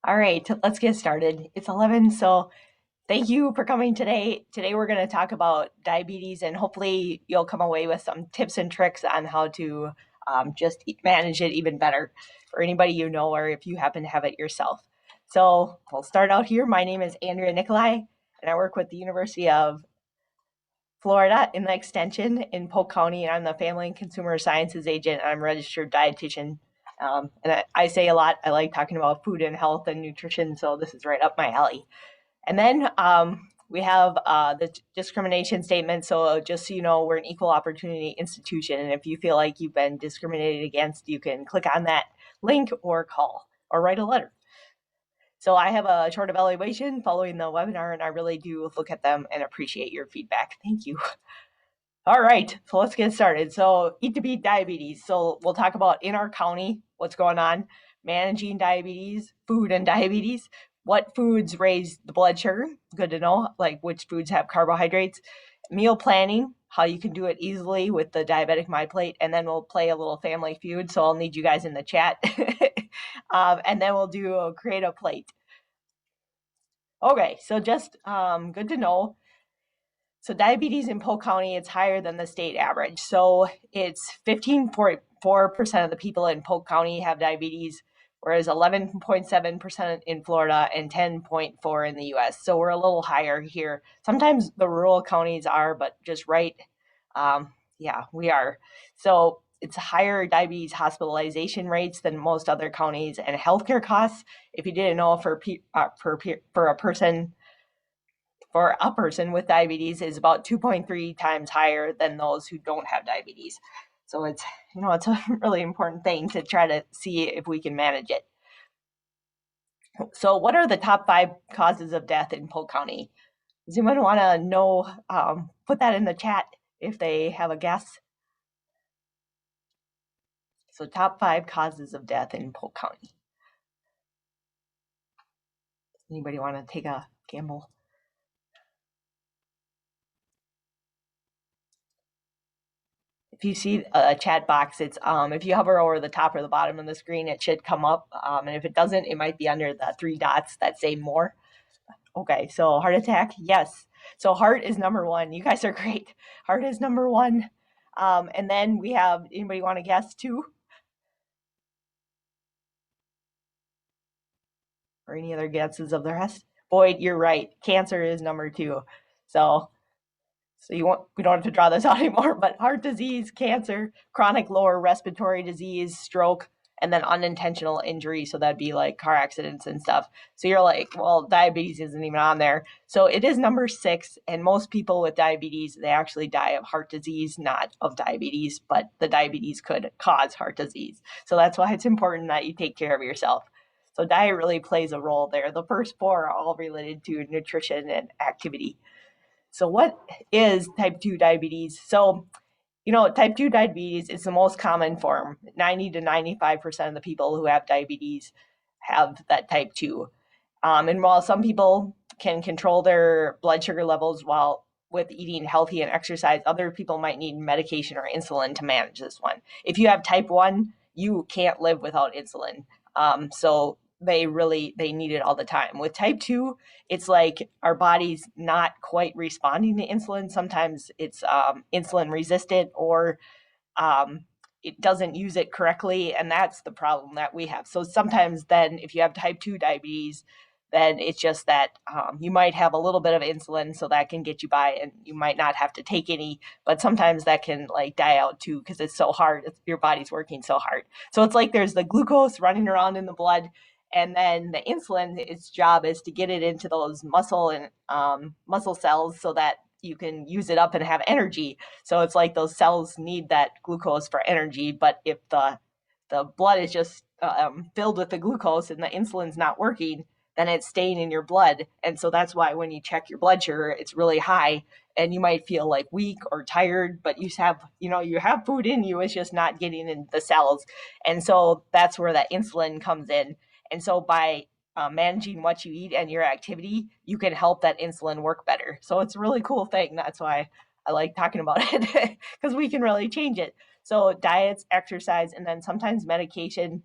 All right, let's get started. It's 11, so thank you for coming today. Today we're going to talk about diabetes, and hopefully you'll come away with some tips and tricks on how to just manage it even better for anybody you know or if you happen to have it yourself. So we'll start out here. My name is Andrea Nicolai, and I work with the University of Florida in the Extension in Polk County, and I'm the Family and Consumer Sciences agent, and I'm a registered dietitian. And I say a lot, I like talking about food and health and nutrition, so this is right up my alley. And then we have the discrimination statement. So just so you know, we're an equal opportunity institution, and if you feel like you've been discriminated against, you can click on that link or call or write a letter. So I have a short evaluation following the webinar, and I really do look at them and appreciate your feedback. Thank you. All right, so let's get started. So Eat to Beat Diabetes. So we'll talk about in our county, what's going on, managing diabetes, food and diabetes, what foods raise the blood sugar, good to know, like which foods have carbohydrates, meal planning, how you can do it easily with the Diabetic Plate, and then we'll play a little Family Feud, so I'll need you guys in the chat. And then we'll do create a plate. Okay, so just good to know. So diabetes in Polk County, it's higher than the state average. So it's 15.4% of the people in Polk County have diabetes, whereas 11.7% in Florida and 10.4% in the US. So we're a little higher here. Sometimes the rural counties are, but just right, yeah, we are. So it's higher diabetes hospitalization rates than most other counties, and healthcare costs, if you didn't know, for a person with diabetes is about 2.3 times higher than those who don't have diabetes. So it's a really important thing to try to see if we can manage it. So what are the top 5 causes of death in Polk County? Does anyone want to know? Put that in the chat if they have a guess. So top 5 causes of death in Polk County. Anybody want to take a gamble? If you see a chat box, it's if you hover over the top or the bottom of the screen, it should come up. And if it doesn't, it might be under the 3 dots that say more. Okay, so heart attack, yes. So heart is number 1. You guys are great. Heart is number 1. And then we have, anybody want to guess 2? Or any other guesses of the rest? Boyd, you're right. Cancer is number 2. So we don't have to draw this out anymore, but heart disease, cancer, chronic lower respiratory disease, stroke, and then unintentional injury. So that'd be like car accidents and stuff. So you're like, well, diabetes isn't even on there. So it is number 6. And most people with diabetes, they actually die of heart disease, not of diabetes, but the diabetes could cause heart disease. So that's why it's important that you take care of yourself. So diet really plays a role there. The first 4 are all related to nutrition and activity. So what is type 2 diabetes? So, type 2 diabetes is the most common form. 90 to 95% of the people who have diabetes have that type 2. And while some people can control their blood sugar levels with eating healthy and exercise, other people might need medication or insulin to manage this one. If you have type 1, you can't live without insulin. So they need it all the time. With type 2, it's like our body's not quite responding to insulin. Sometimes it's insulin resistant, or it doesn't use it correctly, and that's the problem that we have. So sometimes then if you have type 2 diabetes, then it's just that you might have a little bit of insulin, so that can get you by, and you might not have to take any, but sometimes that can like die out too, because it's so hard. Your body's working so hard. So it's like there's the glucose running around in the blood, and then the insulin, its job is to get it into those muscle cells so that you can use it up and have energy. So it's like those cells need that glucose for energy, but if the blood is just filled with the glucose and the insulin's not working, then it's staying in your blood. And so that's why when you check your blood sugar, it's really high, and you might feel like weak or tired, but you have food in you, it's just not getting in the cells. And so that's where that insulin comes in. And so by managing what you eat and your activity, you can help that insulin work better. So it's a really cool thing. That's why I like talking about it, because we can really change it. So diets, exercise, and then sometimes medication.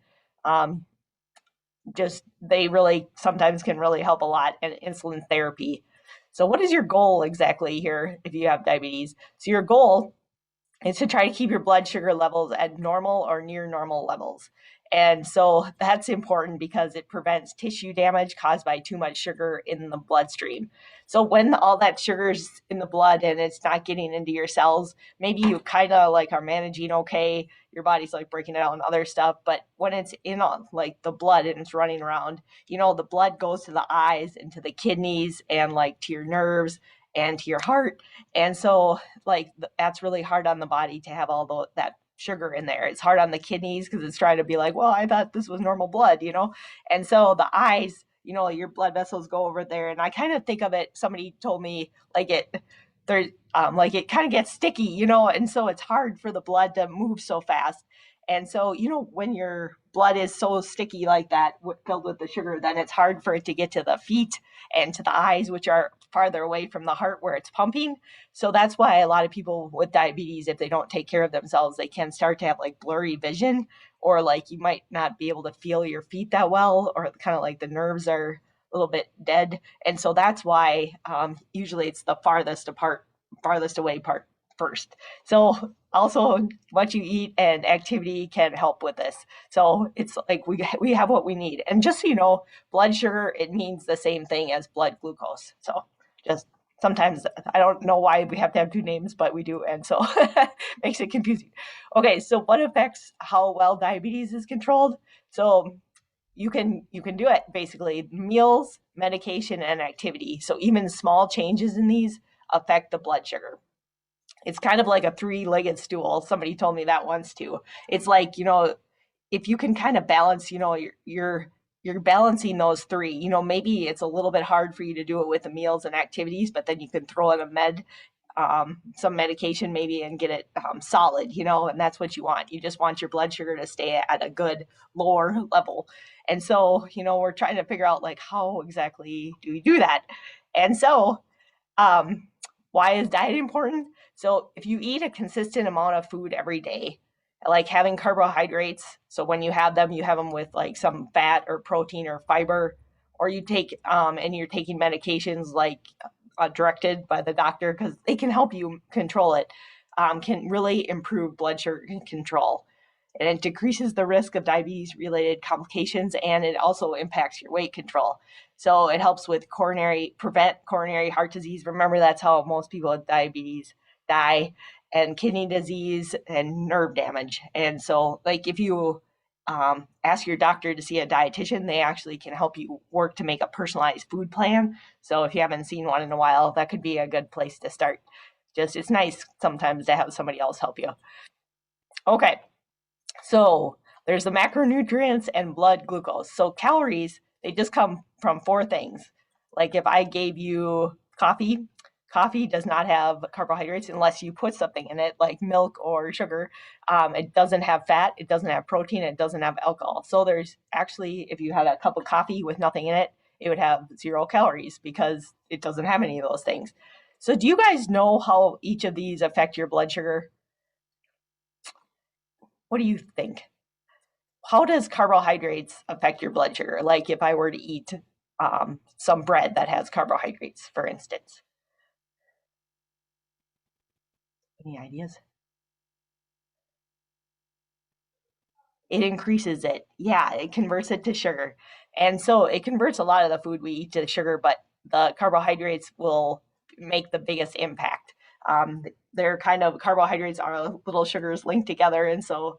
they really sometimes can really help a lot, and insulin therapy. So what is your goal exactly here if you have diabetes? So your goal is to try to keep your blood sugar levels at normal or near normal levels. And so that's important because it prevents tissue damage caused by too much sugar in the bloodstream. So when all that sugar's in the blood and it's not getting into your cells, maybe you kind of like are managing okay, your body's like breaking it out and other stuff, but when it's in like the blood and it's running around, the blood goes to the eyes and to the kidneys and like to your nerves and to your heart. And so like that's really hard on the body to have all that sugar in there. It's hard on the kidneys because it's trying to be like, well, I thought this was normal blood, And so the eyes, your blood vessels go over there. And I kind of think of it, somebody told me like like it kind of gets sticky, and so it's hard for the blood to move so fast. And so, when your blood is so sticky like that, filled with the sugar, then it's hard for it to get to the feet and to the eyes, which are farther away from the heart where it's pumping. So that's why a lot of people with diabetes, if they don't take care of themselves, they can start to have like blurry vision, or like you might not be able to feel your feet that well, or kind of like the nerves are a little bit dead. And so that's why usually it's the farthest away part first. So also what you eat and activity can help with this. So it's like we have what we need. And just so you know, blood sugar, it means the same thing as blood glucose. So just sometimes I don't know why we have to have two names, but we do. And so makes it confusing. Okay, so what affects how well diabetes is controlled? So you can do it basically meals, medication, and activity. So even small changes in these affect the blood sugar. It's kind of like a three-legged stool. Somebody told me that once too. It's like, if you can kind of balance, you're balancing those three. Maybe it's a little bit hard for you to do it with the meals and activities, but then you can throw in some medication maybe and get it solid, and that's what you want. You just want your blood sugar to stay at a good lower level. And so, we're trying to figure out like how exactly do we do that? And so, why is diet important? So if you eat a consistent amount of food every day, like having carbohydrates, so when you have them with like some fat or protein or fiber, or you take and you're taking medications like directed by the doctor because they can help you control it, can really improve blood sugar control. And it decreases the risk of diabetes related complications, and it also impacts your weight control. So it helps with prevent coronary heart disease. Remember, that's how most people with diabetes die, and kidney disease and nerve damage. And so like if you ask your doctor to see a dietitian, they actually can help you work to make a personalized food plan. So if you haven't seen one in a while, that could be a good place to start. Just it's nice sometimes to have somebody else help you. Okay. So there's the macronutrients and blood glucose. So calories, they just come from four things. Like if I gave you coffee, coffee does not have carbohydrates unless you put something in it, like milk or sugar. It doesn't have fat, it doesn't have protein, it doesn't have alcohol. So there's actually, if you had a cup of coffee with nothing in it, it would have 0 calories because it doesn't have any of those things. So do you guys know how each of these affect your blood sugar? What do you think? How does carbohydrates affect your blood sugar? Like if I were to eat some bread that has carbohydrates, for instance. Any ideas? It increases it. Yeah, it converts it to sugar. And so it converts a lot of the food we eat to sugar, but the carbohydrates will make the biggest impact. They're kind of carbohydrates are little sugars linked together. And so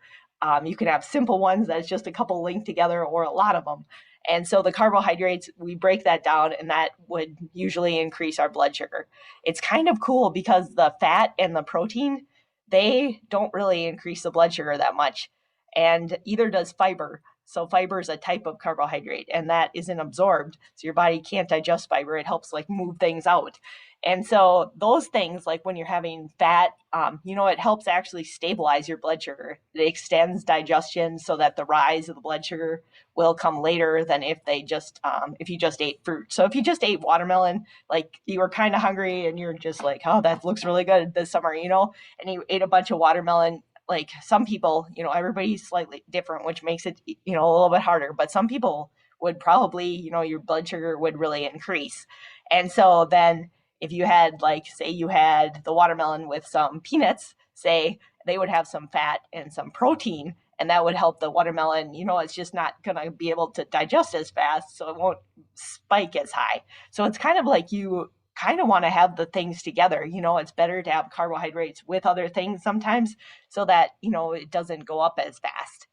you can have simple ones that's just a couple linked together or a lot of them. And so the carbohydrates, we break that down, and that would usually increase our blood sugar. It's kind of cool because the fat and the protein, they don't really increase the blood sugar that much, and either does fiber. So fiber is a type of carbohydrate, and that isn't absorbed. So your body can't digest fiber. It helps like move things out. And so those things, like when you're having fat, it helps actually stabilize your blood sugar. It extends digestion so that the rise of the blood sugar will come later than if you just ate fruit. So if you just ate watermelon, like you were kind of hungry and you're just like, oh, that looks really good this summer, and you ate a bunch of watermelon. Like some people, everybody's slightly different, which makes it, a little bit harder. But some people would probably, your blood sugar would really increase. And so then if you had, like, say you had the watermelon with some peanuts, say they would have some fat and some protein, and that would help the watermelon. It's just not going to be able to digest as fast, so it won't spike as high. So it's kind of like you kind of want to have the things together. It's better to have carbohydrates with other things sometimes so that, it doesn't go up as fast.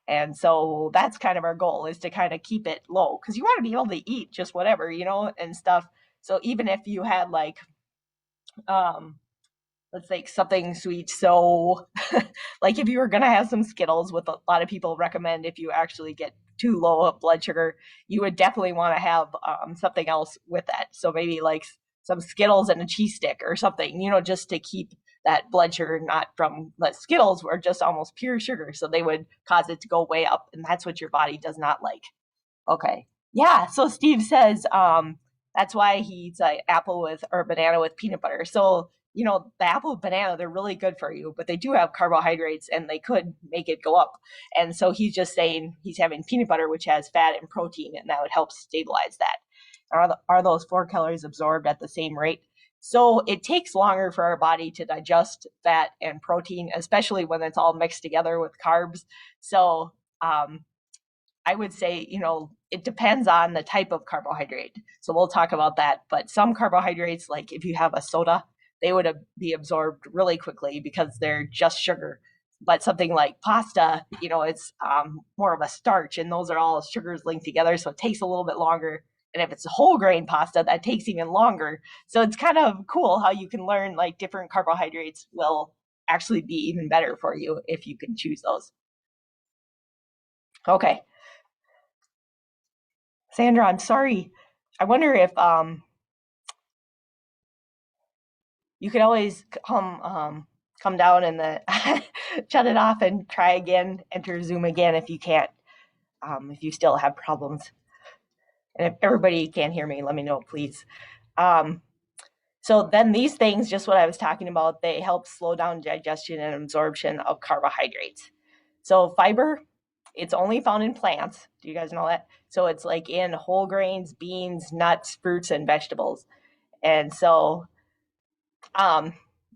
And so that's kind of our goal, is to kind of keep it low, because you want to be able to eat just whatever, and stuff. So even if you had like, let's say something sweet. So like if you were going to have some Skittles, what a lot of people recommend if you actually get too low of blood sugar, you would definitely want to have something else with that. So maybe like some Skittles and a cheese stick or something, just to keep that blood sugar, not from the Skittles were just almost pure sugar. So they would cause it to go way up. And that's what your body does not like. Okay. Yeah. So Steve says that's why he eats an apple with or banana with peanut butter. So, the apple and banana, they're really good for you, but they do have carbohydrates and they could make it go up. And so he's just saying he's having peanut butter, which has fat and protein, and that would help stabilize that. Are those 4 calories absorbed at the same rate? So it takes longer for our body to digest fat and protein, especially when it's all mixed together with carbs. So I would say, it depends on the type of carbohydrate. So we'll talk about that. But some carbohydrates, like if you have a soda, they would be absorbed really quickly because they're just sugar. But something like pasta, it's more of a starch, and those are all sugars linked together. So it takes a little bit longer. And if it's a whole grain pasta, that takes even longer. So it's kind of cool how you can learn like different carbohydrates will actually be even better for you if you can choose those. Okay. Sandra, I'm sorry. I wonder if you could always come down and shut it off and try again, enter Zoom again if you can't, if you still have problems. And if everybody can't hear me, let me know, please. So then these things, just what I was talking about, they help slow down digestion and absorption of carbohydrates. So fiber, it's only found in plants. Do you guys know that? So it's like in whole grains, beans, nuts, fruits, and vegetables. And so,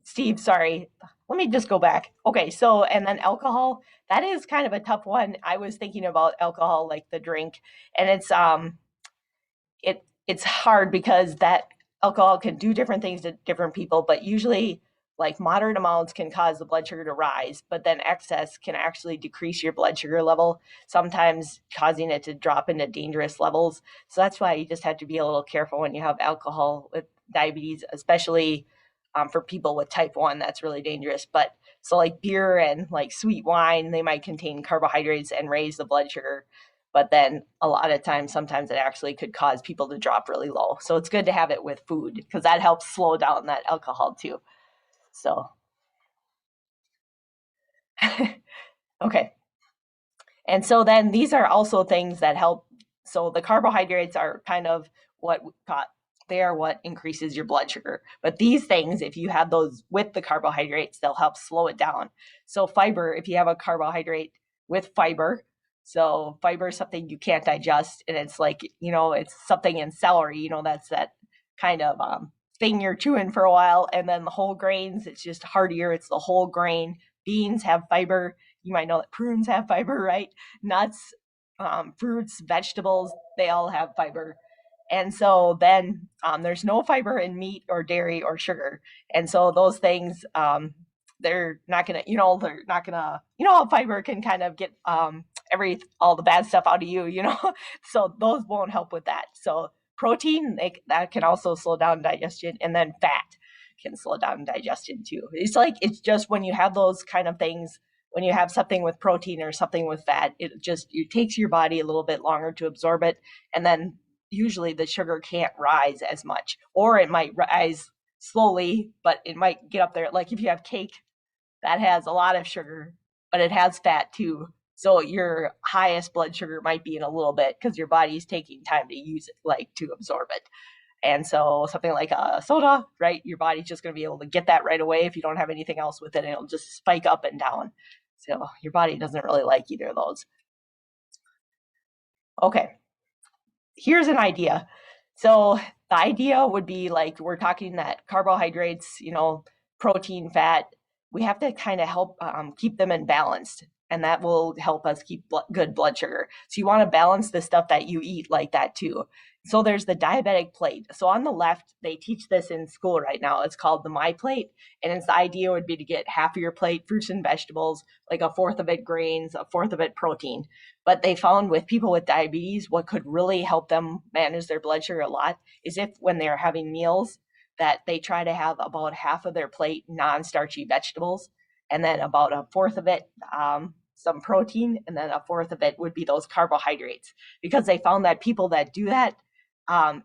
Steve, sorry, let me just go back. Okay, so, and then alcohol, that is kind of a tough one. I was thinking about alcohol, like the drink, and it's hard because that alcohol can do different things to different people, but usually like moderate amounts can cause the blood sugar to rise, but then excess can actually decrease your blood sugar level, sometimes causing it to drop into dangerous levels. So that's why you just have to be a little careful when you have alcohol with diabetes, especially for people with type 1. That's really dangerous. But so like beer and like sweet wine, they might contain carbohydrates and raise the blood sugar. But then a lot of times, sometimes it actually could cause people to drop really low. So it's good to have it with food because that helps slow down that alcohol too. So, okay. And so then these are also things that help. So the carbohydrates are kind of what they are what increases your blood sugar. But these things, if you have those with the carbohydrates, they'll help slow it down. So fiber, if you have a carbohydrate with fiber, so fiber is something you can't digest, and it's like, it's something in celery, that's that kind of thing you're chewing for a while. And then the whole grains, it's just heartier. It's the whole grain. Beans have fiber. You might know that prunes have fiber, right? Nuts, fruits, vegetables, they all have fiber. And so then there's no fiber in meat or dairy or sugar. And so those things, they're not gonna, they're not gonna, how fiber can kind of get all the bad stuff out of you, so those won't help with that. So protein, that can also slow down digestion, and then fat can slow down digestion too. It's just when you have those kind of things, when you have something with protein or something with fat, it takes your body a little bit longer to absorb it, and then usually the sugar can't rise as much, or it might rise slowly, but it might get up there. Like if you have cake that has a lot of sugar, but it has fat too. So your highest blood sugar might be in a little bit because your body's taking time to use it, like to absorb it. And so something like a soda, right? Your body's just going to be able to get that right away. If you don't have anything else with it, it'll just spike up and down. So your body doesn't really like either of those. Okay. here's an idea. So the idea would be like, we're talking that carbohydrates, protein, fat, we have to kind of help keep them in balance. And that will help us keep good blood sugar. So you want to balance the stuff that you eat like that too. So there's the diabetic plate. So on the left, they teach this in school right now. It's called the My Plate. And its idea would be to get half of your plate fruits and vegetables, like a fourth of it grains, a fourth of it protein. But they found with people with diabetes, what could really help them manage their blood sugar a lot is if when they're having meals, that they try to have about half of their plate non-starchy vegetables, and then about a fourth of it some protein, and then a fourth of it would be those carbohydrates. Because they found that people that do that,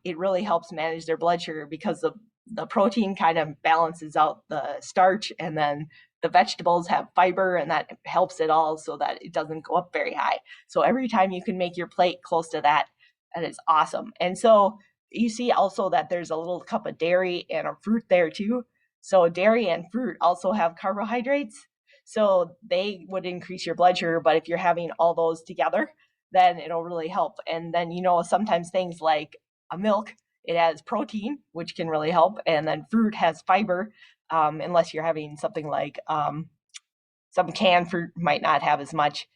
it really helps manage their blood sugar because the protein kind of balances out the starch, and then the vegetables have fiber, and that helps it all so that it doesn't go up very high. So every time you can make your plate close to that, that is awesome. And so you see also that there's a little cup of dairy and a fruit there too. So dairy and fruit also have carbohydrates. So they would increase your blood sugar, but if you're having all those together, then it'll really help. And then, sometimes things like a milk, it has protein, which can really help. And then fruit has fiber, unless you're having something like some canned fruit might not have as much.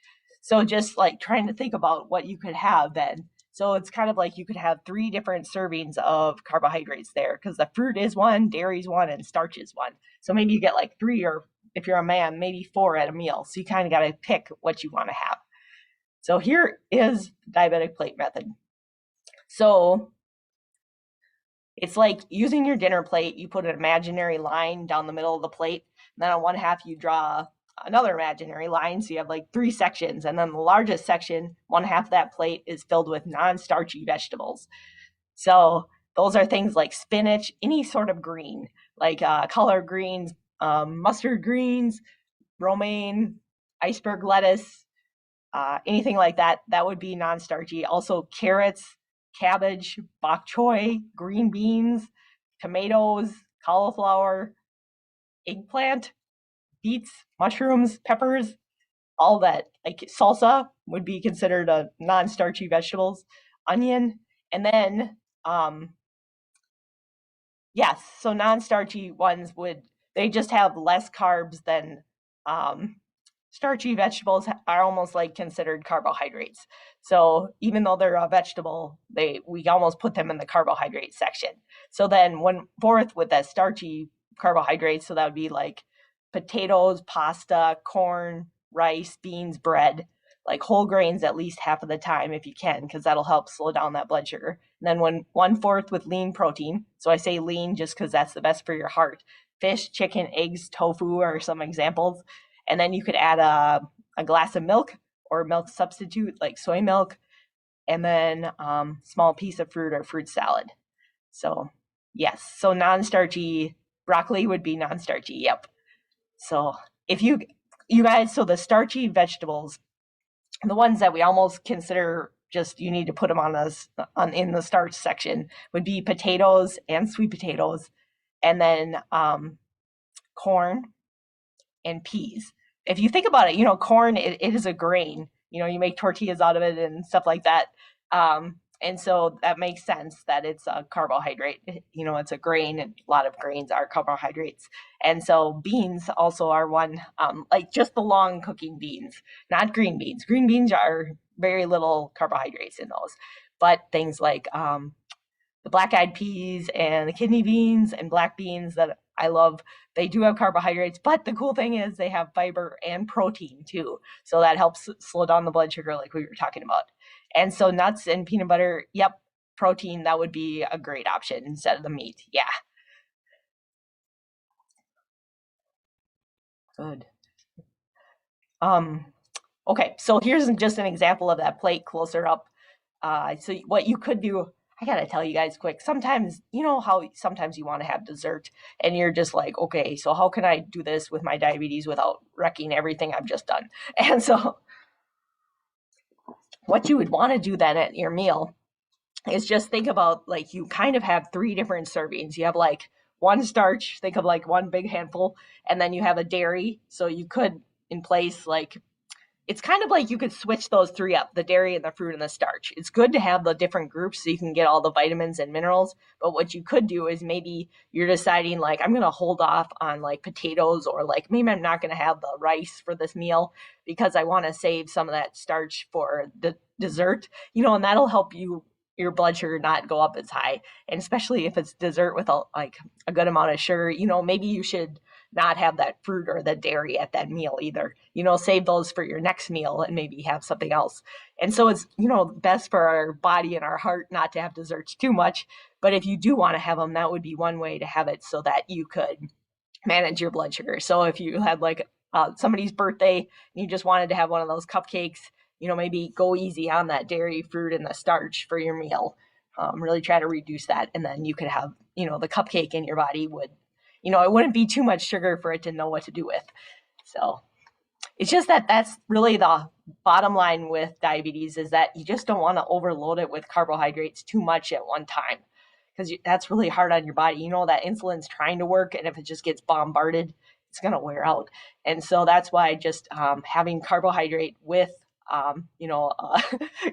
So just like trying to think about what you could have then. So it's kind of like you could have 3 different servings of carbohydrates there, because the fruit is one, dairy is one, and starch is one. So maybe you get like 3, or if you're a man, maybe 4 at a meal. So you kind of got to pick what you want to have. So here is diabetic plate method. So it's like using your dinner plate. You put an imaginary line down the middle of the plate. And then on one half, you draw another imaginary line. So you have like 3 sections. And then the largest section, one half of that plate, is filled with non-starchy vegetables. So those are things like spinach, any sort of green, like collard greens, mustard greens, romaine, iceberg lettuce, anything like that. That would be non-starchy. Also carrots, cabbage, bok choy, green beans, tomatoes, cauliflower, eggplant, beets, mushrooms, peppers, all that. Like salsa would be considered a non-starchy vegetables, onion, and then yes, so non-starchy ones they just have less carbs than starchy vegetables are almost like considered carbohydrates. So even though they're a vegetable, we almost put them in the carbohydrate section. So then 1/4 with that starchy carbohydrates, so that would be like potatoes, pasta, corn, rice, beans, bread, like whole grains at least half of the time if you can, because that'll help slow down that blood sugar. And then 1/4 with lean protein. So I say lean just because that's the best for your heart. Fish, chicken, eggs, tofu are some examples. And then you could add a glass of milk or milk substitute like soy milk, and then small piece of fruit or fruit salad. So yes, so non-starchy broccoli would be non-starchy. Yep. So if you guys, so the starchy vegetables, the ones that we almost consider just you need to put them in the starch section, would be potatoes and sweet potatoes, and then corn and peas. If you think about it, corn, it is a grain. You make tortillas out of it and stuff like that. And so that makes sense that it's a carbohydrate. It's a grain, and a lot of grains are carbohydrates. And so beans also are one, like just the long cooking beans, not green beans. Green beans are very little carbohydrates in those. But things like the black-eyed peas and the kidney beans and black beans that I love, they do have carbohydrates, but the cool thing is they have fiber and protein too. So that helps slow down the blood sugar like we were talking about. And so nuts and peanut butter, yep, protein, that would be a great option instead of the meat. Yeah. Good. Okay, so here's just an example of that plate closer up. So what you could do, I gotta tell you guys quick, sometimes, how sometimes you want to have dessert and you're just like, okay, so how can I do this with my diabetes without wrecking everything I've just done? And so what you would want to do then at your meal is just think about, like, you kind of have 3 different servings. You have like one starch, think of like one big handful, and then you have a dairy. So you could, in place, like, it's kind of like you could switch those three up, the dairy and the fruit and the starch. It's good to have the different groups so you can get all the vitamins and minerals. But what you could do is maybe you're deciding like, I'm going to hold off on like potatoes, or like maybe I'm not going to have the rice for this meal because I want to save some of that starch for the dessert, and that'll help your blood sugar not go up as high. And especially if it's dessert with a good amount of sugar, maybe you should not have that fruit or the dairy at that meal either. Save those for your next meal and maybe have something else. And so it's, best for our body and our heart not to have desserts too much. But if you do want to have them, that would be one way to have it so that you could manage your blood sugar. So if you had like somebody's birthday and you just wanted to have one of those cupcakes, maybe go easy on that dairy, fruit, and the starch for your meal. Really try to reduce that. And then you could have, the cupcake in your body would, it wouldn't be too much sugar for it to know what to do with. So it's just that's really the bottom line with diabetes, is that you just don't want to overload it with carbohydrates too much at one time, because that's really hard on your body. That insulin's trying to work, and if it just gets bombarded, it's going to wear out. And so that's why just having carbohydrate with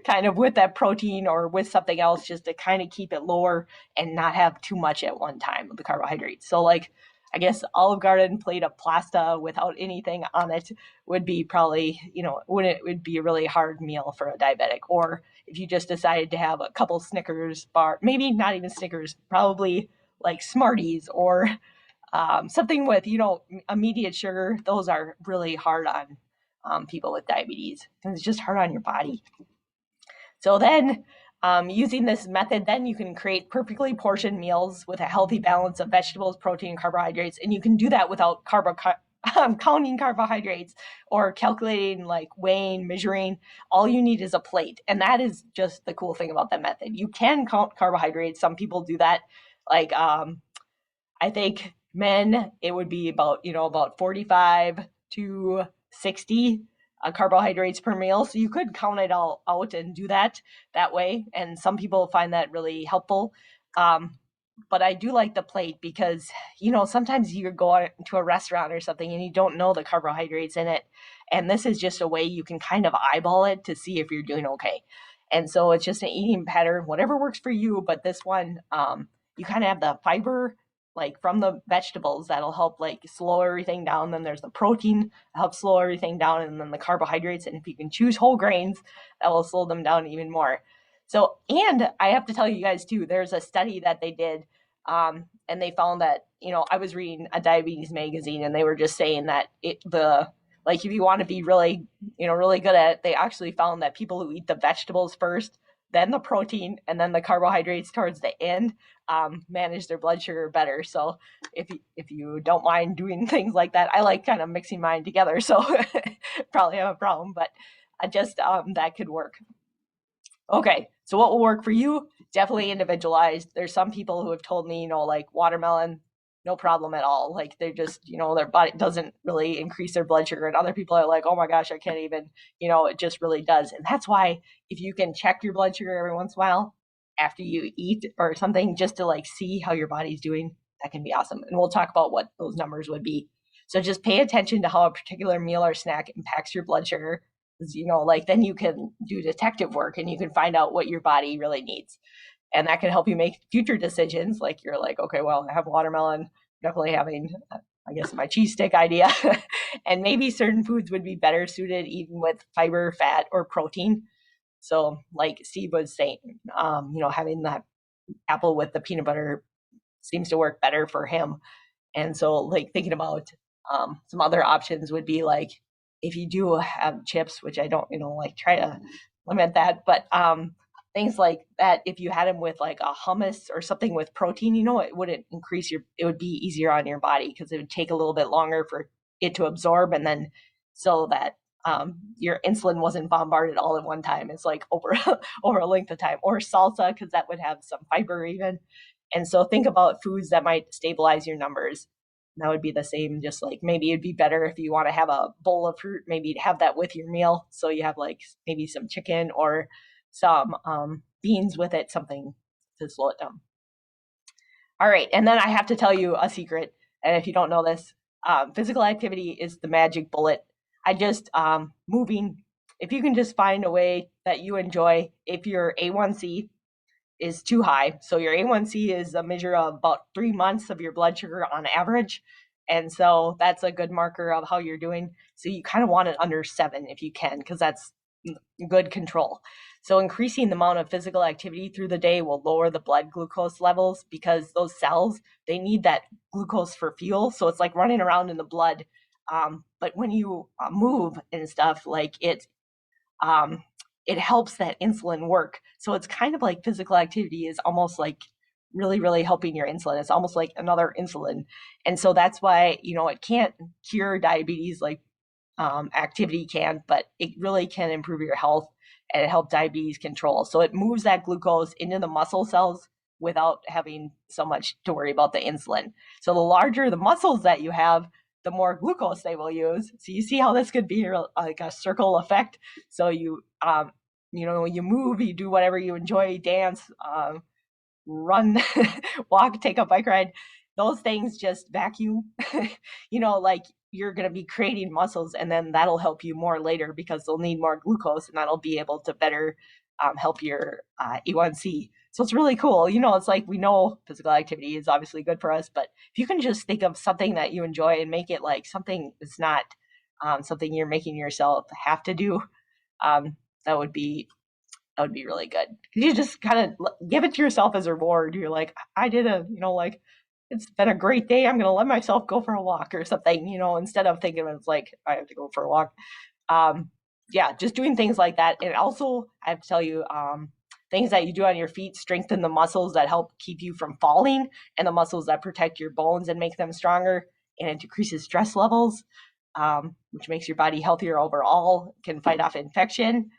kind of with that protein or with something else, just to kind of keep it lower and not have too much at one time of the carbohydrates. So like, I guess Olive Garden plate of pasta without anything on it would be probably, would be a really hard meal for a diabetic. Or if you just decided to have a couple Snickers bar, maybe not even Snickers, probably like Smarties or something with, immediate sugar. Those are really hard on people with diabetes, because it's just hard on your body. So then using this method, then you can create perfectly portioned meals with a healthy balance of vegetables, protein, and carbohydrates. And you can do that without counting carbohydrates or calculating, like weighing, measuring. All you need is a plate. And that is just the cool thing about that method. You can count carbohydrates. Some people do that. Like I think men, it would be about 45 to 60 carbohydrates per meal. So you could count it all out and do that way. And some people find that really helpful. But I do like the plate because, sometimes you go out to a restaurant or something and you don't know the carbohydrates in it. And this is just a way you can kind of eyeball it to see if you're doing okay. And so it's just an eating pattern, whatever works for you. But this one, you kind of have the fiber like from the vegetables that'll help like slow everything down. Then there's the protein that helps slow everything down, and then the carbohydrates. And if you can choose whole grains, that will slow them down even more. So, and I have to tell you guys too, there's a study that they did, and they found that, I was reading a diabetes magazine, and they were just saying that if you want to be really, really good at it, they actually found that people who eat the vegetables first, then the protein, and then the carbohydrates towards the end, manage their blood sugar better. So if you don't mind doing things like that, I like kind of mixing mine together. So probably have a problem, but just that could work. Okay, so what will work for you? Definitely individualized. There's some people who have told me, like watermelon, no problem at all. Like they're just, their body doesn't really increase their blood sugar. And other people are like, oh my gosh, I can't even, it just really does. And that's why if you can check your blood sugar every once in a while after you eat or something, just to like see how your body's doing, that can be awesome. And we'll talk about what those numbers would be. So just pay attention to how a particular meal or snack impacts your blood sugar. Like then you can do detective work and you can find out what your body really needs. And that can help you make future decisions. Like you're like, okay, well, I have watermelon, definitely having, I guess, my cheese stick idea. And maybe certain foods would be better suited even with fiber, fat, or protein. So like Steve was saying, having that apple with the peanut butter seems to work better for him. And so like thinking about some other options would be like, if you do have chips, which I don't, like try to limit that, but things like that, if you had them with like a hummus or something with protein, it wouldn't increase it would be easier on your body because it would take a little bit longer for it to absorb. And then so that your insulin wasn't bombarded all at one time. It's like over a length of time. Or salsa, because that would have some fiber even. And so think about foods that might stabilize your numbers. That would be the same, just like maybe it'd be better if you want to have a bowl of fruit, maybe have that with your meal. So you have like maybe some chicken or some beans with it, something to slow it down. All right. And then I have to tell you a secret. And if you don't know this, physical activity is the magic bullet. I just moving if you can just find a way that you enjoy, if your A1C is too high. So your A1C is a measure of about 3 months of your blood sugar on average. And so that's a good marker of how you're doing. So you kind of want it under 7 if you can, because that's good control. So increasing the amount of physical activity through the day will lower the blood glucose levels, because those cells, they need that glucose for fuel. So it's like running around in the blood. But when you move and stuff, like it helps that insulin work. So it's kind of like physical activity is almost like really, really helping your insulin. It's almost like another insulin. And so that's why, it can't cure diabetes like activity can, but it really can improve your health and help diabetes control. So it moves that glucose into the muscle cells without having so much to worry about the insulin. So the larger the muscles that you have, the more glucose they will use. So you see how this could be like a circle effect. So you move, you do whatever you enjoy, dance, run, walk, take a bike ride. Those things just vacuum, like you're going to be creating muscles, and then that'll help you more later because they'll need more glucose, and that'll be able to better help your A1C. So it's really cool. It's like we know physical activity is obviously good for us, but if you can just think of something that you enjoy and make it like something that's not something you're making yourself have to do, that would be really good. You just kind of give it to yourself as a reward. You're like, I did like, it's been a great day. I'm going to let myself go for a walk or something, instead of thinking it's like, I have to go for a walk. Yeah, just doing things like that. And also, I have to tell you, things that you do on your feet strengthen the muscles that help keep you from falling, and the muscles that protect your bones and make them stronger. And it decreases stress levels, which makes your body healthier overall, can fight off infection,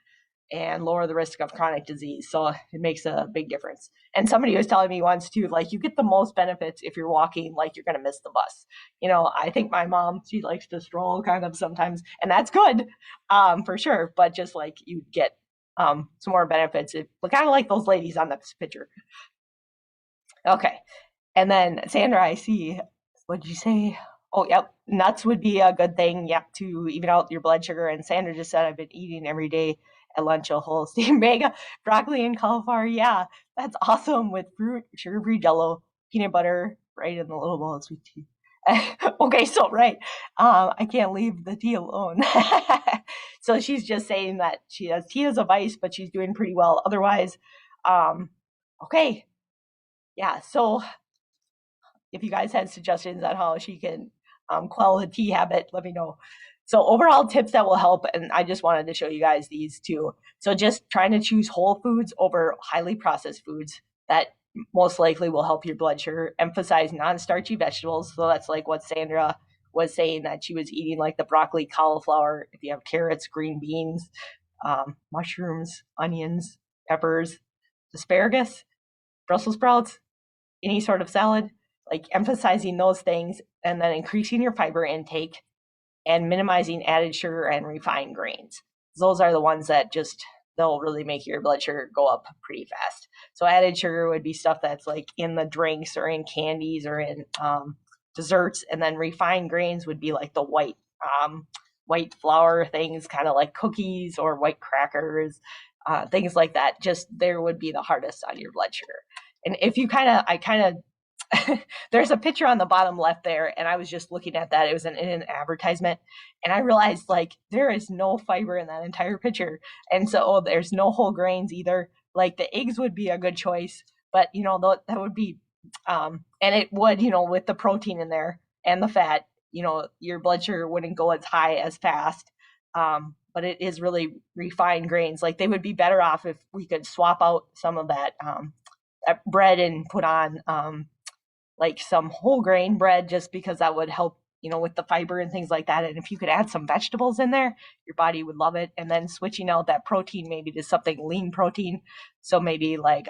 and lower the risk of chronic disease. So it makes a big difference. And somebody was telling me once too, like, you get the most benefits if you're walking like you're going to miss the bus. I think my mom, she likes to stroll kind of sometimes, and that's good, for sure. But just like you get some more benefits, kind of like those ladies on this picture. Okay. And then Sandra, I see, what'd you say? Oh, yep. Nuts would be a good thing, yep, to even out your blood sugar. And Sandra just said, I've been eating every day at lunch a whole steamed bag of broccoli and cauliflower. Yeah, that's awesome, with fruit, sugar-free Jello, peanut butter, right in the little bowl of sweet tea. Okay, so right, I can't leave the tea alone. So she's just saying that she has tea as a vice, but she's doing pretty well otherwise. Okay, yeah. So if you guys had suggestions on how she can quell the tea habit, let me know. So overall tips that will help, and I just wanted to show you guys these too. So just trying to choose whole foods over highly processed foods. That most likely will help your blood sugar. Emphasize non-starchy vegetables. So that's like what Sandra was saying, that she was eating, like the broccoli, cauliflower, if you have carrots, green beans, mushrooms, onions, peppers, asparagus, Brussels sprouts, any sort of salad, like emphasizing those things, and then increasing your fiber intake and minimizing added sugar and refined grains. Those are the ones that they'll really make your blood sugar go up pretty fast. So added sugar would be stuff that's like in the drinks or in candies or in desserts, and then refined grains would be like the white flour things, kind of like cookies or white crackers, things like that. Just there would be the hardest on your blood sugar. And if you there's a picture on the bottom left there, and I was just looking at that. It was in an advertisement, and I realized like there is no fiber in that entire picture, and so there's no whole grains either. Like the eggs would be a good choice, but that would be, and it would, with the protein in there and the fat, your blood sugar wouldn't go as high as fast. But it is really refined grains. Like they would be better off if we could swap out some of that bread and put on like some whole grain bread, just because that would help, with the fiber and things like that. And if you could add some vegetables in there, your body would love it. And then switching out that protein maybe to something lean protein. So maybe like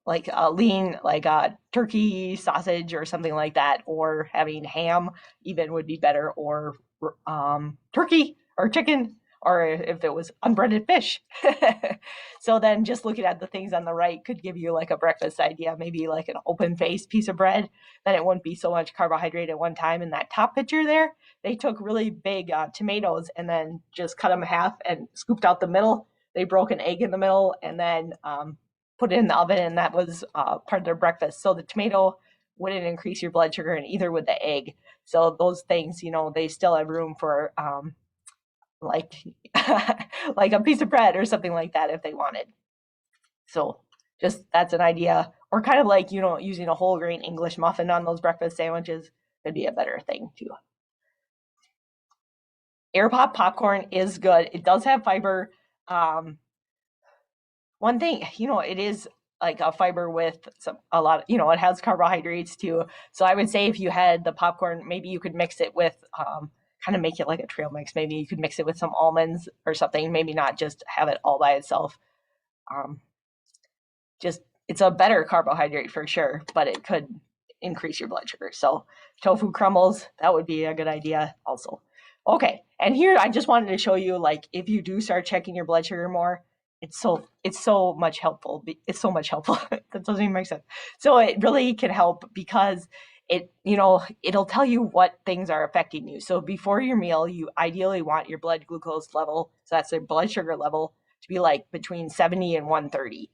lean, like turkey sausage or something like that, or having ham even would be better, or turkey or chicken. or if it was unbreaded fish. So then just looking at the things on the right could give you like a breakfast idea, maybe like an open-faced piece of bread. Then it wouldn't be so much carbohydrate at one time. In that top picture there, they took really big tomatoes and then just cut them in half and scooped out the middle. They broke an egg in the middle and then put it in the oven, and that was part of their breakfast. So the tomato wouldn't increase your blood sugar, and either would the egg. So those things, they still have room for like like a piece of bread or something like that if they wanted. So just that's an idea. Or kind of like, using a whole grain English muffin on those breakfast sandwiches could be a better thing too. Air pop popcorn is good. It does have fiber. One thing, it is like a fiber with a lot, it has carbohydrates too. So I would say if you had the popcorn, maybe you could mix it with, kind of make it like a trail mix. Maybe you could mix it with some almonds or something, maybe not just have it all by itself. Just, it's a better carbohydrate for sure, but it could increase your blood sugar. So tofu crumbles, that would be a good idea also. Okay, and here I just wanted to show you, like, if you do start checking your blood sugar more, it's so much helpful. It's so much helpful. That doesn't even make sense. So it really can help because it'll tell you what things are affecting you. So before your meal, you ideally want your blood glucose level, so that's the blood sugar level, to be like between 70 and 130.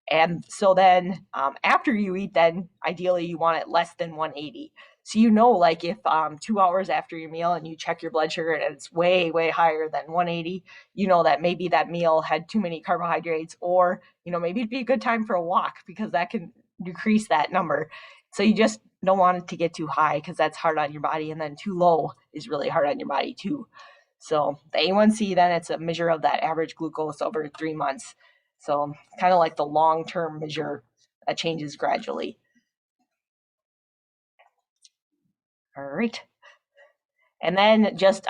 And so then after you eat, then ideally you want it less than 180. So like if 2 hours after your meal and you check your blood sugar and it's way, way higher than 180, that maybe that meal had too many carbohydrates, or, maybe it'd be a good time for a walk because that can decrease that number. So you just don't want it to get too high because that's hard on your body, and then too low is really hard on your body too. So the A1C, then it's a measure of that average glucose over 3 months. So kind of like the long-term measure that changes gradually. All right. And then just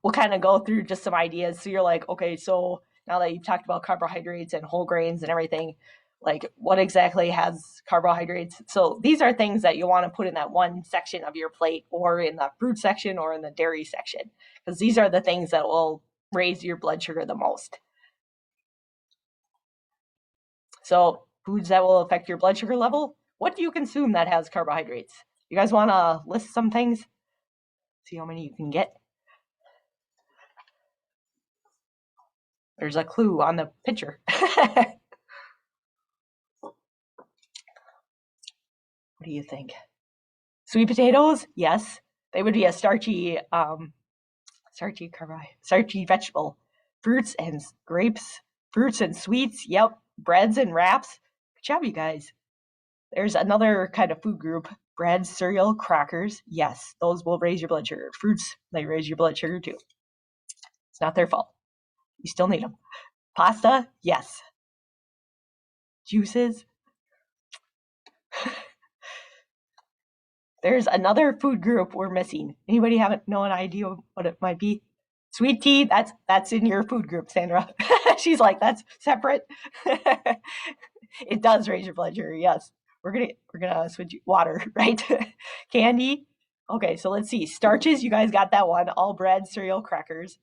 we'll kind of go through just some ideas. So you're like, okay, so now that you've talked about carbohydrates and whole grains and everything, like what exactly has carbohydrates? So these are things that you want to put in that one section of your plate, or in the fruit section, or in the dairy section, because these are the things that will raise your blood sugar the most. So foods that will affect your blood sugar level. What do you consume that has carbohydrates? You guys want to list some things? See how many you can get. There's a clue on the picture. What do you think? Sweet potatoes? Yes. They would be a starchy vegetable. Fruits and grapes. Fruits and sweets. Yep. Breads and wraps. Good job, you guys. There's another kind of food group. Bread, cereal, crackers. Yes, those will raise your blood sugar. Fruits, they raise your blood sugar too. It's not their fault. You still need them. Pasta? Yes. Juices? There's another food group we're missing. Anybody have no idea what it might be? Sweet tea, that's in your food group, Sandra. She's like, that's separate. It does raise your blood sugar, yes. We're gonna switch water, right? Candy. Okay, so let's see. Starches, you guys got that one. All bread, cereal, crackers.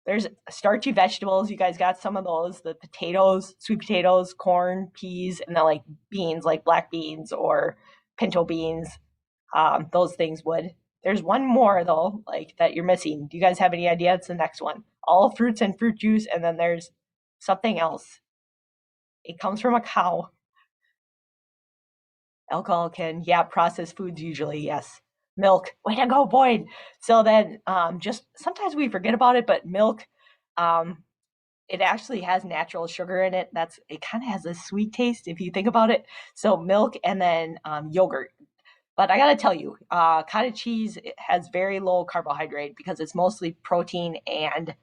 There's starchy vegetables. You guys got some of those. The potatoes, sweet potatoes, corn, peas, and then like beans, like black beans or pinto beans. Those things would. There's one more though, like that you're missing. Do you guys have any idea? It's the next one. All fruits and fruit juice, and then there's something else. It comes from a cow. Alcohol can, processed foods usually, yes. Milk, way to go, Boyd. So then just sometimes we forget about it, but milk, it actually has natural sugar in it. It kind of has a sweet taste if you think about it. So milk, and then yogurt. But I gotta tell you, cottage cheese has very low carbohydrate because it's mostly protein and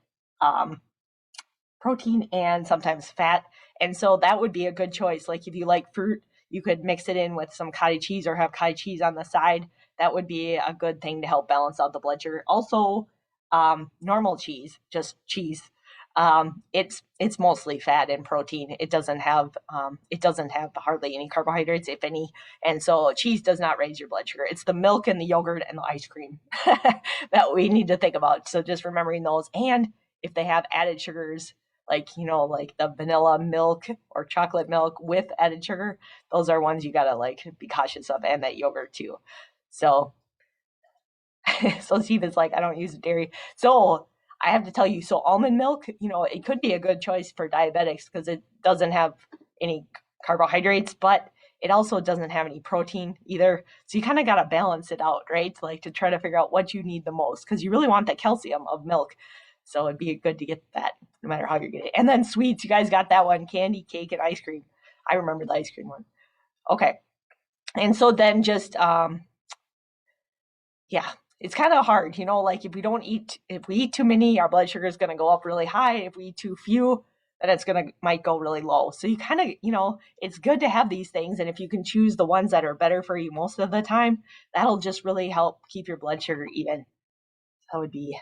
sometimes fat. And so that would be a good choice. Like if you like fruit, you could mix it in with some cottage cheese or have cottage cheese on the side. That would be a good thing to help balance out the blood sugar. Also, normal cheese, just cheese. It's mostly fat and protein. It doesn't have hardly any carbohydrates, if any. And so cheese does not raise your blood sugar. It's the milk and the yogurt and the ice cream that we need to think about. So just remembering those. And if they have added sugars, like, like the vanilla milk or chocolate milk with added sugar, those are ones you gotta like be cautious of, and that yogurt too. So, so Steve is like, I don't use dairy. So I have to tell you, so almond milk, it could be a good choice for diabetics because it doesn't have any carbohydrates, but it also doesn't have any protein either. So you kind of got to balance it out, right? Like to try to figure out what you need the most, because you really want the calcium of milk. So it'd be good to get that no matter how you're getting it. And then sweets, you guys got that one, candy, cake, and ice cream. I remember the ice cream one. Okay. And so then just, yeah, it's kind of hard, like if we eat too many, our blood sugar is going to go up really high. If we eat too few, then might go really low. So you kind of, it's good to have these things. And if you can choose the ones that are better for you most of the time, that'll just really help keep your blood sugar even. That would be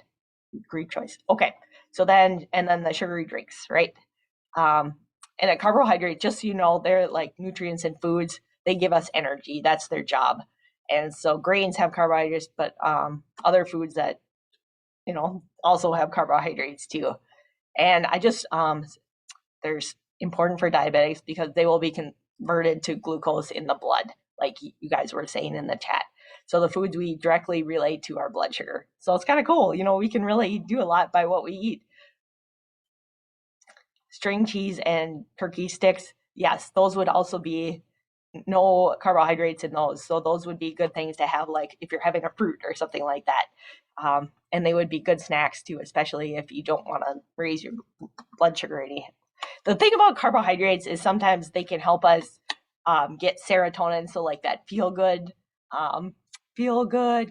a great choice. Okay. So then the sugary drinks, right? And a carbohydrate, just so you know, they're like nutrients in foods. They give us energy. That's their job. And so grains have carbohydrates, but other foods that, also have carbohydrates too. And I just, there's important for diabetics because they will be converted to glucose in the blood, like you guys were saying in the chat. So the foods we directly relate to our blood sugar. So it's kind of cool. We can really do a lot by what we eat. String cheese and turkey sticks. Yes, those would also be no carbohydrates in those. So those would be good things to have, like if you're having a fruit or something like that. And they would be good snacks too, especially if you don't want to raise your blood sugar any. The thing about carbohydrates is sometimes they can help us get serotonin. So like that feel good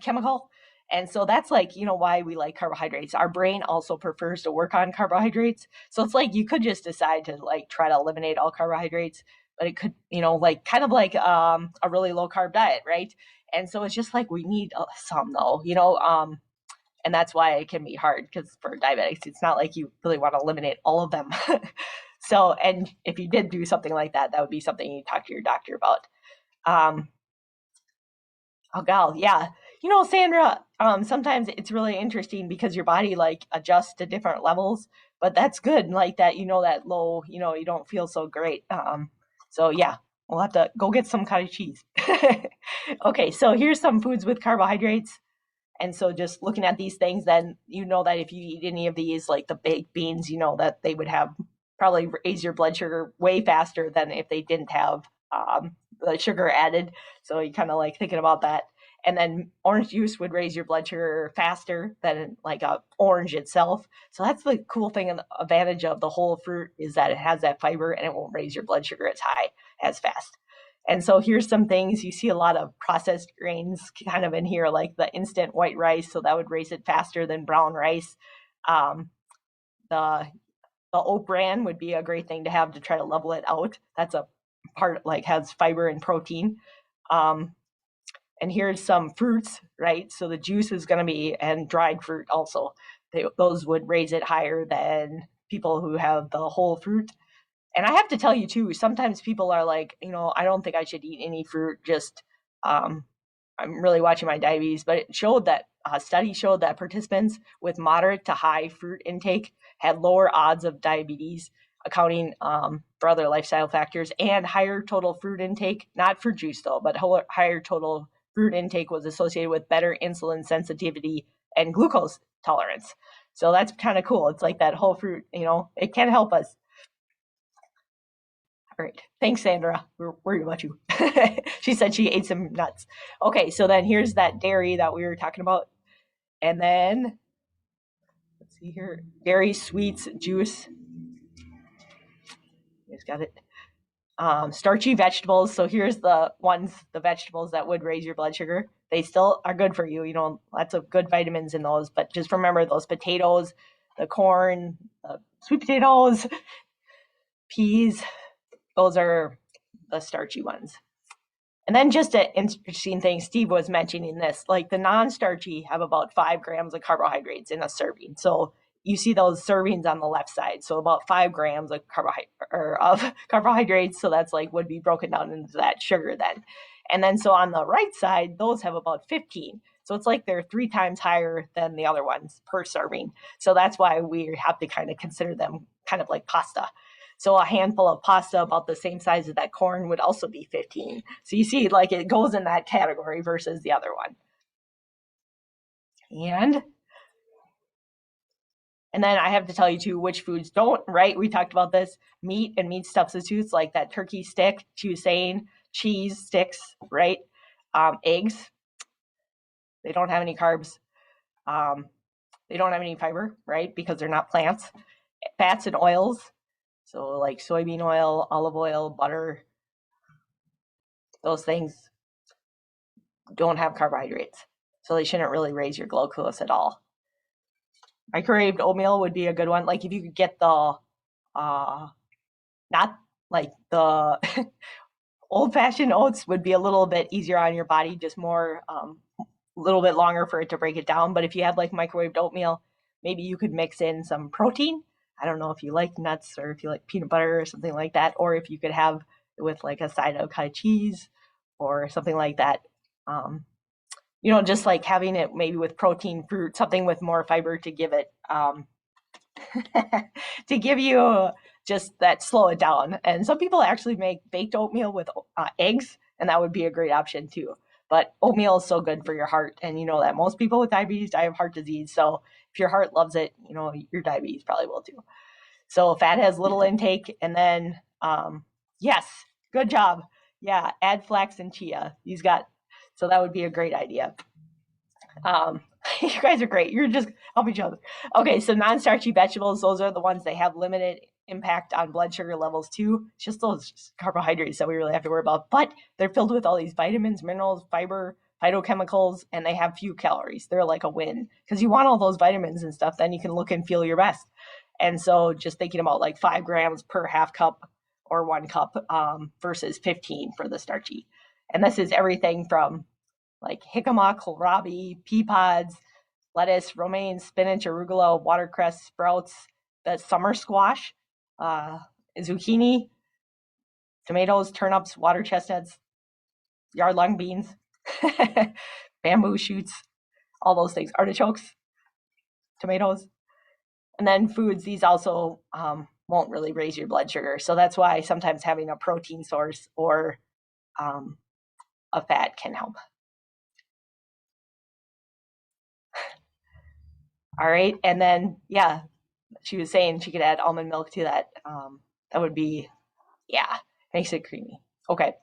chemical. And so that's like, why we like carbohydrates. Our brain also prefers to work on carbohydrates. So it's like you could just decide to like try to eliminate all carbohydrates, but it could, like kind of like a really low carb diet, right? And so it's just like we need some though, and that's why it can be hard because for diabetics, it's not like you really want to eliminate all of them. So, and if you did do something like that, that would be something you talk to your doctor about. Oh, gal, yeah. Sandra, sometimes it's really interesting because your body like adjusts to different levels, but that's good. Like that, that low, you don't feel so great. So yeah, we'll have to go get some cottage cheese. Okay, so here's some foods with carbohydrates. And so just looking at these things, then that if you eat any of these, like the baked beans, that they would have probably raise your blood sugar way faster than if they didn't have the sugar added. So you kind of like thinking about that. And then orange juice would raise your blood sugar faster than like a orange itself. So that's the cool thing and the advantage of the whole fruit is that it has that fiber and it won't raise your blood sugar as fast. And so here's some things. You see a lot of processed grains kind of in here, like the instant white rice. So that would raise it faster than brown rice. The oat bran would be a great thing to have to try to level it out. That's a part like has fiber and protein. And here's some fruits, right? So the juice is going to be, and dried fruit also. Those would raise it higher than people who have the whole fruit. And I have to tell you too, sometimes people are like, I don't think I should eat any fruit. Just, I'm really watching my diabetes, but it showed that study showed that participants with moderate to high fruit intake had lower odds of diabetes, accounting for other lifestyle factors, and higher total fruit intake, not fruit juice though, but higher total fruit intake was associated with better insulin sensitivity and glucose tolerance. So that's kind of cool. It's like that whole fruit, it can help us. All right. Thanks, Sandra. We're worried about you. She said she ate some nuts. Okay, so then here's that dairy that we were talking about. And then, let's see here, dairy, sweets, juice. You guys got it. Starchy vegetables. So here's the vegetables that would raise your blood sugar. They still are good for you, lots of good vitamins in those. But just remember those potatoes, the corn, sweet potatoes, peas, those are the starchy ones. And then just an interesting thing, Steve was mentioning this, like the non-starchy have about 5 grams of carbohydrates in a serving. So you see those servings on the left side. So about 5 grams of carbohydrates. So that's like would be broken down into that sugar then. And then so on the right side, those have about 15. So it's like they're 3 times higher than the other ones per serving. So that's why we have to kind of consider them kind of like pasta. So a handful of pasta about the same size as that corn would also be 15. So you see, like it goes in that category versus the other one. And then I have to tell you too which foods don't, right? We talked about this, meat and meat substitutes like that turkey stick, she was saying, cheese sticks, right? Eggs, they don't have any carbs. They don't have any fiber, right? Because they're not plants. Fats and oils, so like soybean oil, olive oil, butter, those things don't have carbohydrates. So they shouldn't really raise your glucose at all. Microwaved oatmeal would be a good one. Like if you could get the, not like the old-fashioned oats would be a little bit easier on your body, just more, a little bit longer for it to break it down. But if you had like microwaved oatmeal, maybe you could mix in some protein. I don't know if you like nuts or if you like peanut butter or something like that, or if you could have it with like a side of cottage cheese or something like that. Just like having it maybe with protein, fruit, something with more fiber to give it, to give you just that, slow it down. And some people actually make baked oatmeal with eggs, and that would be a great option too. But oatmeal is so good for your heart, and you know that most people with diabetes die of heart disease. So if your heart loves it, your diabetes probably will too. So fat has little intake, and then yes, good job. Yeah, add flax and chia. So that would be a great idea. You guys are great. You're just help each other. Okay, so non-starchy vegetables, those are the ones that have limited impact on blood sugar levels too. It's just those carbohydrates that we really have to worry about. But they're filled with all these vitamins, minerals, fiber, phytochemicals, and they have few calories. They're like a win because you want all those vitamins and stuff, then you can look and feel your best. And so just thinking about like 5 grams per half cup or 1 cup versus 15 for the starchy. And this is everything from like jicama, kohlrabi, pea pods, lettuce, romaine, spinach, arugula, watercress, sprouts, the summer squash, zucchini, tomatoes, turnips, water chestnuts, yard long beans, bamboo shoots, all those things, artichokes, tomatoes. And then foods, these also won't really raise your blood sugar. So that's why sometimes having a protein source or a fat can help. All right, and then, yeah, she was saying she could add almond milk to that. That would be, yeah, makes it creamy. Okay,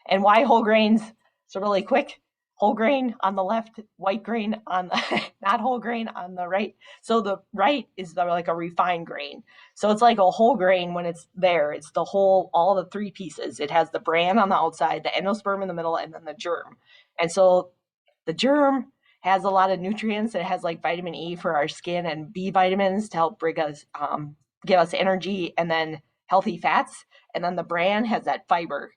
and why whole grains? So really quick, whole grain on the left, white grain on the, not whole grain on the right. So the right is like a refined grain. So it's like a whole grain when it's there. It's the whole, all the 3 pieces. It has the bran on the outside, the endosperm in the middle, and then the germ. And so the germ has a lot of nutrients. It has like vitamin E for our skin and B vitamins to help bring us, give us energy, and then healthy fats. And then the bran has that fiber,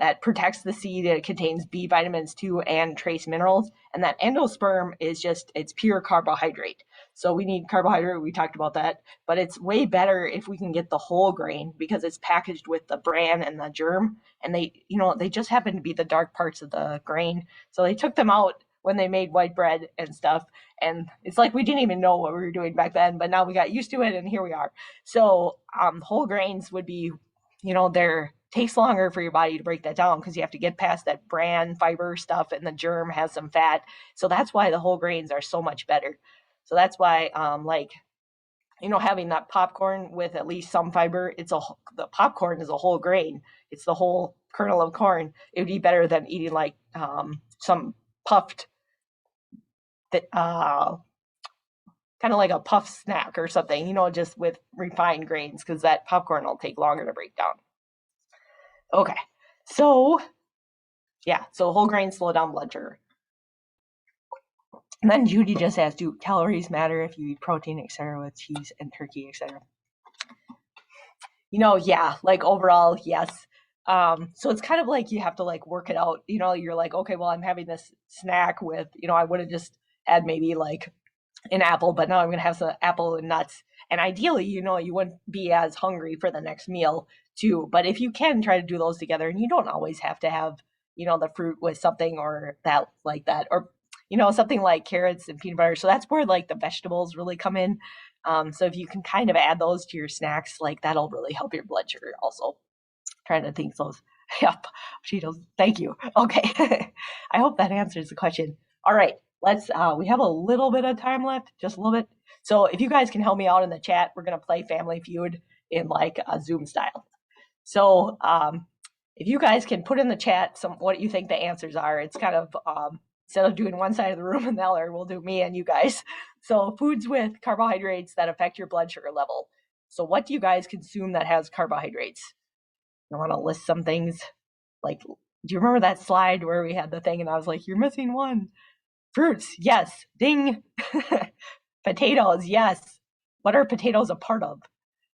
that protects the seed. It contains B vitamins too and trace minerals. And that endosperm is it's pure carbohydrate. So we need carbohydrate. We talked about that, but it's way better if we can get the whole grain because it's packaged with the bran and the germ. And they just happen to be the dark parts of the grain. So they took them out when they made white bread and stuff. And it's like we didn't even know what we were doing back then, but now we got used to it and here we are. So whole grains would be, takes longer for your body to break that down because you have to get past that bran fiber stuff, and the germ has some fat. So that's why the whole grains are so much better. So that's why, having that popcorn with at least some fiber, the popcorn is a whole grain. It's the whole kernel of corn. It would be better than eating like some puffed, kind of like a puff snack or something, just with refined grains, because that popcorn will take longer to break down. Okay, so whole grains slow down blood sugar. And then Judy just asked, do calories matter if you eat protein, etc., with cheese and turkey, etc.? Yeah, like overall, yes. So it's kind of like you have to like work it out. You're like, okay, well, I'm having this snack with, I would have just had maybe like an apple, but now I'm going to have some apple and nuts. And ideally, you wouldn't be as hungry for the next meal too. But if you can try to do those together, and you don't always have to have, the fruit with something or that like that, or something like carrots and peanut butter. So that's where like the vegetables really come in. So if you can kind of add those to your snacks, like that'll really help your blood sugar also. Trying to think those. Yep, Cheetos. Thank you. Okay, I hope that answers the question. All right, let's. We have a little bit of time left, just a little bit. So if you guys can help me out in the chat, we're gonna play Family Feud in like a Zoom style. So if you guys can put in the chat what you think the answers are, it's kind of instead of doing one side of the room and the other, we'll do me and you guys. So foods with carbohydrates that affect your blood sugar level. So what do you guys consume that has carbohydrates? I want to list some things. Like, do you remember that slide where we had the thing and I was like, you're missing one? Fruits, yes. Ding. Potatoes, yes. What are potatoes a part of?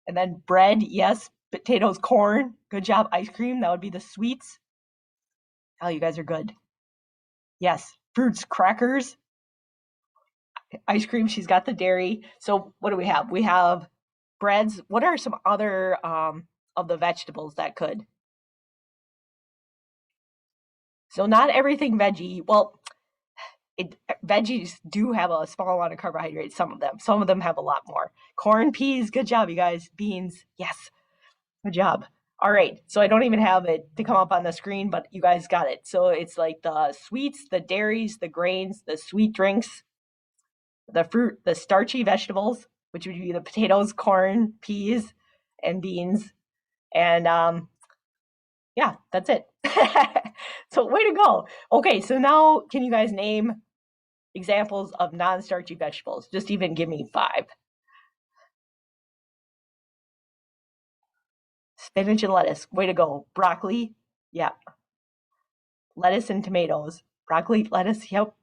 And then bread, yes. Potatoes, corn. Good job. Ice cream, that would be the sweets. Oh, you guys are good. Yes. Fruits, crackers. Ice cream, she's got the dairy. So what do we have? We have breads. What are some other of the vegetables that could? So not everything veggie. Well, veggies do have a small amount of carbohydrates, some of them. Some of them have a lot more. Corn, peas, good job, you guys. Beans, yes. Good job. All right, so I don't even have it to come up on the screen, but you guys got it. So it's like the sweets, the dairies, the grains, the sweet drinks, the fruit, the starchy vegetables, which would be the potatoes, corn, peas, and beans. And yeah, that's it. So way to go. Okay, so now can you guys name examples of non-starchy vegetables? Just even give me 5. Spinach and lettuce. Way to go. Broccoli. Yeah. Lettuce and tomatoes. Broccoli, lettuce. Yep.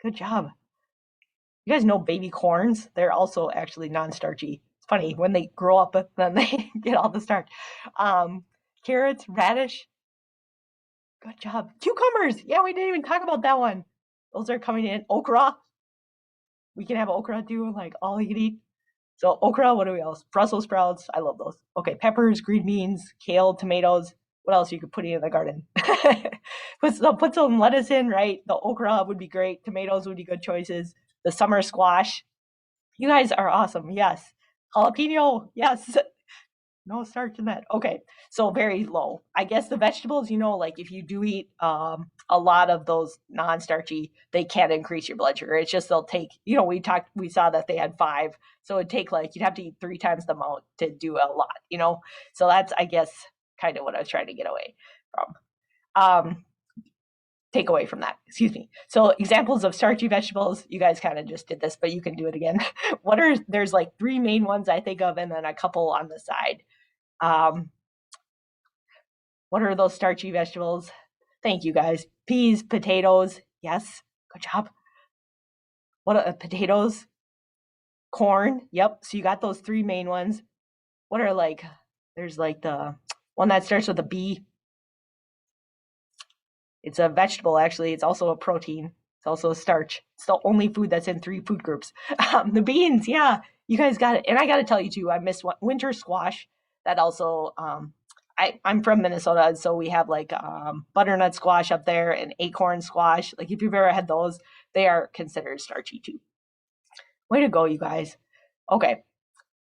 Good job. You guys know baby corns? They're also actually non-starchy. It's funny. When they grow up, then they get all the starch. Carrots, radish. Good job. Cucumbers. Yeah, we didn't even talk about that one. Those are coming in. Okra. We can have okra too, like all you can eat. So okra, what do we else? Brussels sprouts, I love those. Okay, peppers, green beans, kale, tomatoes. What else you could put in the garden? put some lettuce in, right? The okra would be great. Tomatoes would be good choices. The summer squash. You guys are awesome. Yes. Jalapeno. Yes. No starch in that. Okay, so very low. I guess the vegetables, like if you do eat a lot of those non-starchy, they can increase your blood sugar. It's just they'll take, we saw that they had 5, so it'd take you'd have to eat 3 times the amount to do a lot. So that's, I guess, kind of what I was trying to get away from. Take away from that, excuse me. So examples of starchy vegetables, you guys kind of just did this, but you can do it again. There's 3 main ones I think of and then a couple on the side. What are those starchy vegetables? Thank you guys. Peas, potatoes. Yes, good job. What are potatoes? Corn. Yep. So you got those 3 main ones. What are there's the one that starts with a B. It's a vegetable, actually. It's also a protein. It's also a starch. It's the only food that's in 3 food groups. The beans, yeah, you guys got it. And I got to tell you too, I missed winter squash. That also, I'm from Minnesota, so we have butternut squash up there and acorn squash. If you've ever had those, they are considered starchy too. Way to go, you guys. Okay,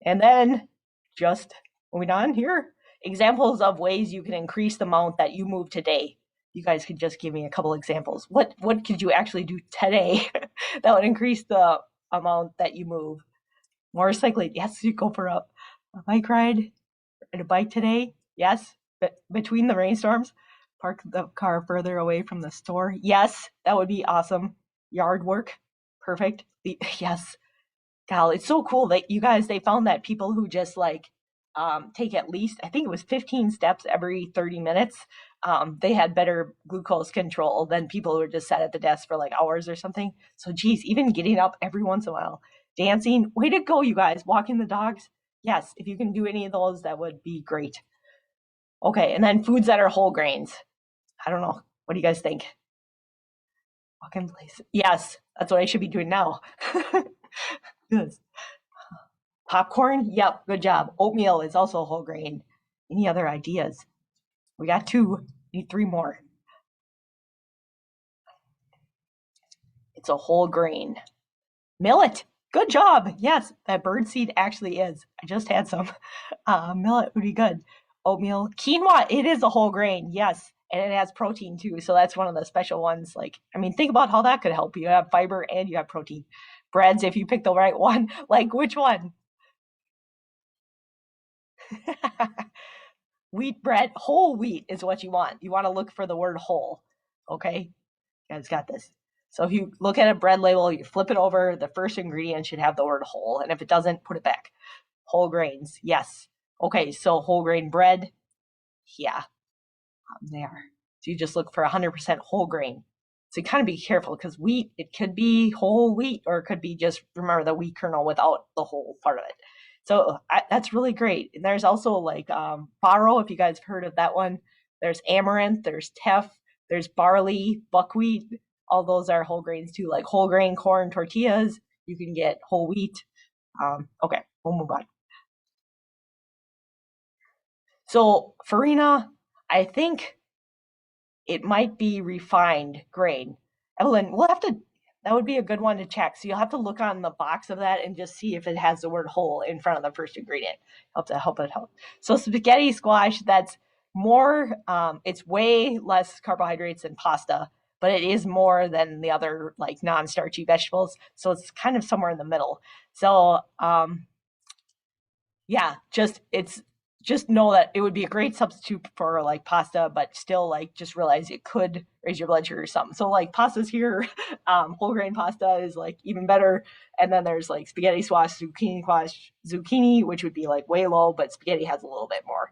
and then just moving on here, examples of ways you can increase the amount that you move today. You guys could just give me a couple examples. What could you actually do today that would increase the amount that you move? More cycling. Yes, you go for a bike ride. Ride a bike today. Yes. But between the rainstorms, park the car further away from the store. Yes, that would be awesome. Yard work. Perfect. Yes. God, it's so cool that you guys, they found that people who just take at least, I think it was 15 steps every 30 minutes, they had better glucose control than people who were just sat at the desk for hours or something. So geez, even getting up every once in a while, dancing, way to go, you guys. Walking the dogs. Yes, if you can do any of those, that would be great. Okay, and then foods that are whole grains. I don't know. What do you guys think? Walk in place. Yes, that's what I should be doing now. Yes. Popcorn? Yep, good job. Oatmeal is also a whole grain. Any other ideas? We got 2. Need 3 more. It's a whole grain. Millet. Good job. Yes, that birdseed actually is. I just had some. Millet would be good. Oatmeal. Quinoa. It is a whole grain. Yes. And it has protein too. So that's one of the special ones. Like, I mean, think about how that could help you. You have fiber and you have protein. Breads, if you pick the right one. Like, which one? Wheat bread. Whole wheat is what you want. You want to look for the word whole. Okay? You guys got this. So if you look at a bread label, you flip it over, the first ingredient should have the word whole. And if it doesn't, put it back. Whole grains. Yes. Okay, so whole grain bread. Yeah, there. So you just look for 100% whole grain. So you kind of be careful because wheat, it could be whole wheat or it could be just, remember, the wheat kernel without the whole part of it. So that's really great. And there's also like farro, if you guys have heard of that one. There's amaranth, there's teff, there's barley, buckwheat. All those are whole grains too, like whole grain corn tortillas. You can get whole wheat. Okay, we'll move on. So farina, I think it might be refined grain. Evelyn, we'll have to, that would be a good one to check. So you'll have to look on the box of that and just see if it has the word whole in front of the first ingredient. Help it. So spaghetti squash, that's more, it's way less carbohydrates than pasta, but it is more than the other like non-starchy vegetables. So it's kind of somewhere in the middle. So yeah, just know that it would be a great substitute for like pasta, but still like just realize it could raise your blood sugar or something. So like pasta's here, whole grain pasta is like even better. And then there's like spaghetti squash, zucchini, which would be like way low, but spaghetti has a little bit more.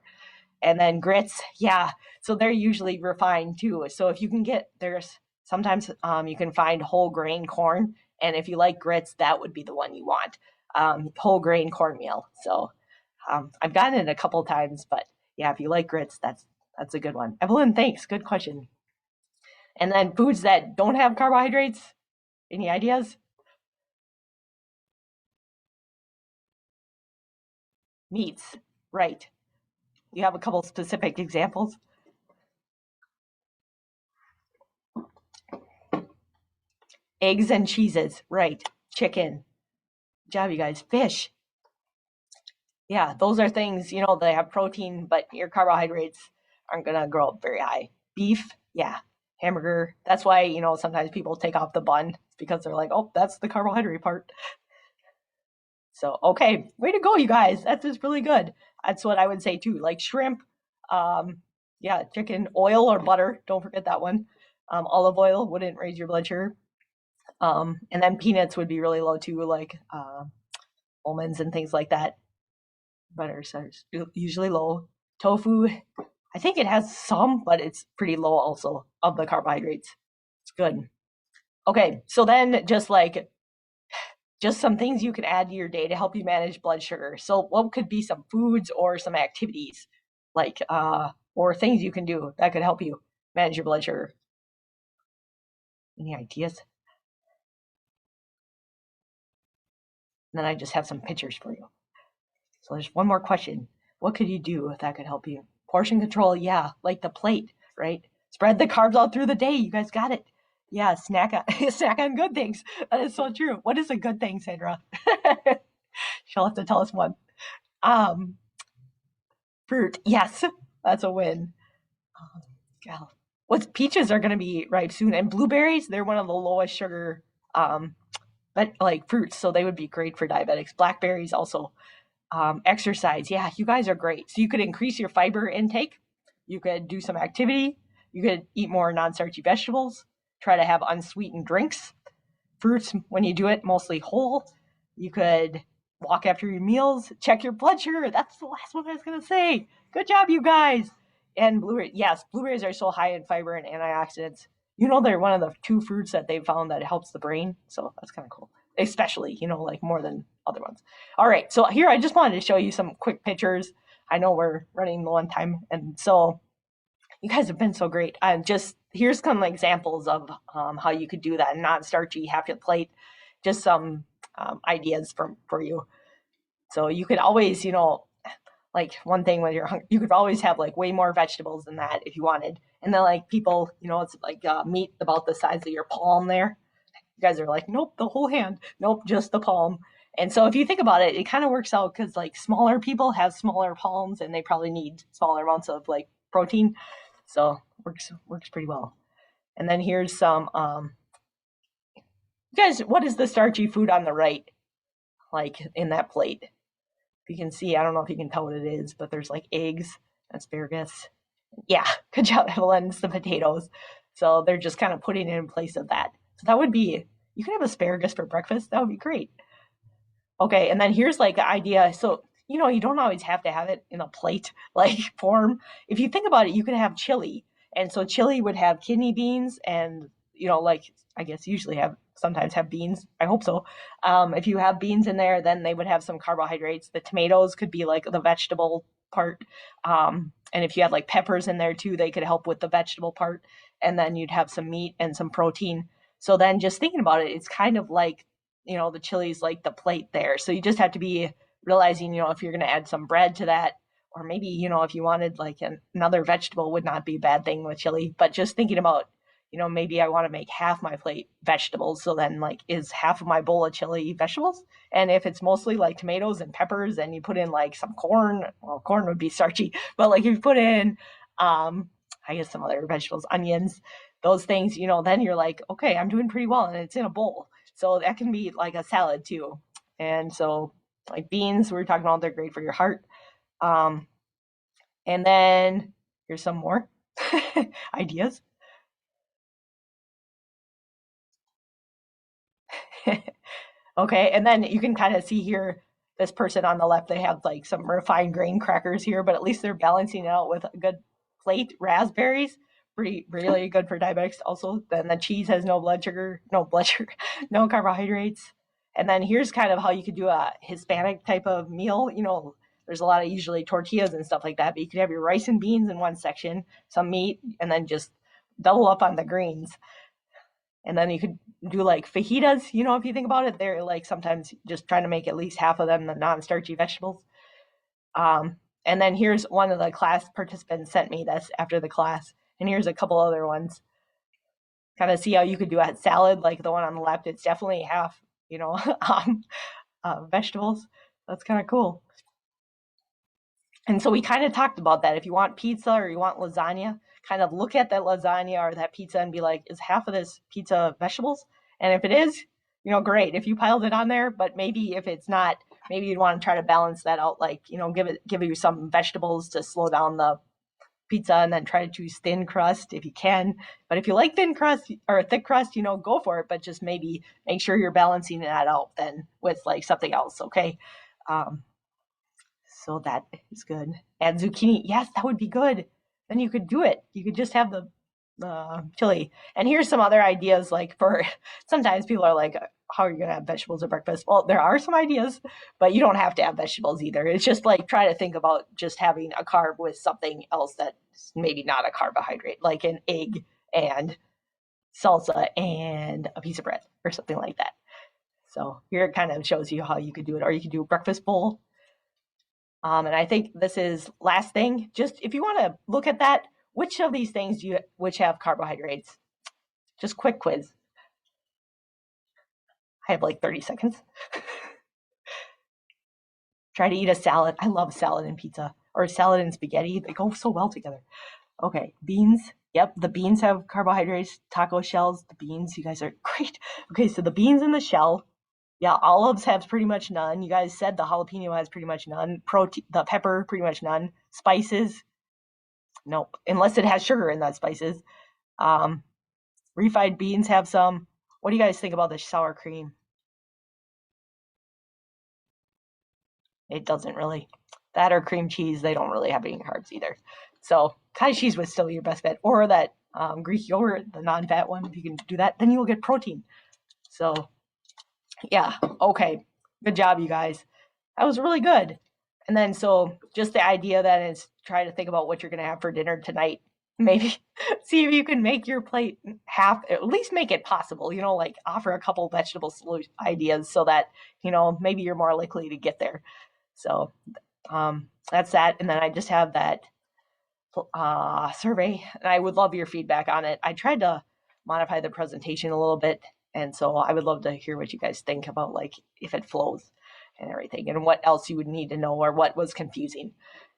And then grits, yeah. So they're usually refined too. So if you can get, there's sometimes you can find whole grain corn. And if you like grits, that would be the one you want. Whole grain cornmeal. So I've gotten it a couple times, but yeah, if you like grits, that's a good one. Evelyn, thanks. Good question. And then foods that don't have carbohydrates. Any ideas? Meats, right. You have a couple specific examples? Eggs and cheeses, right. Chicken. Good job, you guys. Fish. Yeah, those are things, they have protein, but your carbohydrates aren't going to grow up very high. Beef, yeah. Hamburger. That's why, sometimes people take off the bun because they're like, oh, that's the carbohydrate part. So, okay, way to go, you guys. That's just really good. That's what I would say too. Like shrimp, yeah, chicken, oil or butter. Don't forget that one. Olive oil wouldn't raise your blood sugar. And then peanuts would be really low too, like almonds and things like that. Butter is usually low. Tofu, I think it has some, but it's pretty low also of the carbohydrates. It's good. Okay, so then just some things you can add to your day to help you manage blood sugar. So what could be some foods or some activities like or things you can do that could help you manage your blood sugar? Any ideas? And then I just have some pictures for you. So there's one more question. What could you do that could help you? Portion control, yeah, like the plate, right? Spread the carbs out through the day. You guys got it. Yeah, snack on good things. That is so true. What is a good thing, Sandra? She'll have to tell us one. Fruit, yes, that's a win. Peaches are going to be ripe soon, and blueberries, they're one of the lowest sugar but like fruits, so they would be great for diabetics. Blackberries also. Exercise, yeah, you guys are great. So you could increase your fiber intake. You could do some activity. You could eat more non-starchy vegetables. Try to have unsweetened drinks. Fruits, when you do it, mostly whole. You could walk after your meals. Check your blood sugar. That's the last one I was going to say. Good job, you guys. And blueberries, yes, blueberries are so high in fiber and antioxidants. They're one of the 2 fruits that they've found that helps the brain. So that's kind of cool. Especially, like more than other ones. All right, so here I just wanted to show you some quick pictures. I know we're running low on time, and so you guys have been so great. Here's some examples of how you could do that non-starchy half your plate. Just some ideas for you. So you could always, like one thing when you're hungry, you could always have like way more vegetables than that if you wanted. And then like people, it's like meat about the size of your palm there. You guys are like, nope, the whole hand. Nope, just the palm. And so if you think about it, it kind of works out because like smaller people have smaller palms and they probably need smaller amounts of like protein. So works pretty well. And then here's some guys, what is the starchy food on the right? Like in that plate. You can see, I don't know if you can tell what it is, but there's like eggs, asparagus. Yeah, good job, Evelyn. It's the potatoes. So they're just kind of putting it in place of that. So that would be, you can have asparagus for breakfast. That would be great. Okay, and then here's like the idea. So, you don't always have to have it in a plate like form. If you think about it, you could have chili. And so chili would have kidney beans and, like I guess usually sometimes have beans. I hope so. If you have beans in there, then they would have some carbohydrates. The tomatoes could be like the vegetable part. And if you had like peppers in there too, they could help with the vegetable part. And then you'd have some meat and some protein. So then just thinking about it, it's kind of like, the chili's like the plate there. So you just have to be realizing, if you're going to add some bread to that, or maybe, if you wanted like another vegetable would not be a bad thing with chili, but just thinking about, maybe I want to make half my plate vegetables. So then like is half of my bowl of chili vegetables? And if it's mostly like tomatoes and peppers and you put in like some corn, well, corn would be starchy, but like if you put in, I guess some other vegetables, onions, those things, then you're like, okay, I'm doing pretty well and it's in a bowl. So that can be like a salad too. And so like beans, we were talking about, they're great for your heart. And then here's some more ideas. Okay, and then you can kind of see here, this person on the left, they have like some refined grain crackers here, but at least they're balancing it out with a good plate. Raspberries, really good for diabetics also. Then the cheese has no blood sugar, no carbohydrates. And then here's kind of how you could do a Hispanic type of meal. There's a lot of usually tortillas and stuff like that, but you could have your rice and beans in one section, some meat, and then just double up on the greens. And then you could do like fajitas, if you think about it, they're like sometimes just trying to make at least half of them the non-starchy vegetables. And then here's one of the class participants sent me this after the class. And here's a couple other ones. Kind of see how you could do a salad, like the one on the left. It's definitely half, vegetables. That's kind of cool. And so we kind of talked about that. If you want pizza or you want lasagna, kind of look at that lasagna or that pizza and be like, is half of this pizza vegetables? And if it is, great. If you piled it on there, but maybe if it's not, maybe you'd want to try to balance that out. Like, give you some vegetables to slow down the pizza, and then try to choose thin crust if you can. But if you like thin crust or thick crust, go for it. But just maybe make sure you're balancing that out then with like something else. Okay. So that is good. Add zucchini. Yes, that would be good. Then you could do it. You could just have the chili. And here's some other ideas. Like for sometimes people are like, how are you going to have vegetables at breakfast? Well, there are some ideas, but you don't have to have vegetables either. It's just like try to think about just having a carb with something else that's maybe not a carbohydrate, like an egg and salsa and a piece of bread or something like that. So here it kind of shows you how you could do it. Or you could do a breakfast bowl. And I think this is last thing. Just if you want to look at that, which of these things which have carbohydrates? Just quick quiz. I have like 30 seconds. Try to eat a salad. I love salad and pizza, or salad and spaghetti. They go so well together. Okay, beans. Yep, the beans have carbohydrates. Taco shells, the beans. You guys are great. Okay, so the beans in the shell. Yeah, olives have pretty much none. You guys said the jalapeno has pretty much none. The pepper, pretty much none. Spices, nope, unless it has sugar in that spices. Refried beans have some. What do you guys think about the sour cream? It doesn't really. That or cream cheese, they don't really have any carbs either. So cottage cheese would still be your best bet. Or that Greek yogurt, the non-fat one, if you can do that, then you will get protein. So yeah, okay. Good job, you guys. That was really good. And then so just the idea then is try to think about what you're going to have for dinner tonight. Maybe see if you can make your plate half, at least make it possible, like offer a couple vegetable ideas so that, maybe you're more likely to get there. So that's that. And then I just have that survey, and I would love your feedback on it. I tried to modify the presentation a little bit, And so I would love to hear what you guys think about like if it flows and everything and what else you would need to know or what was confusing.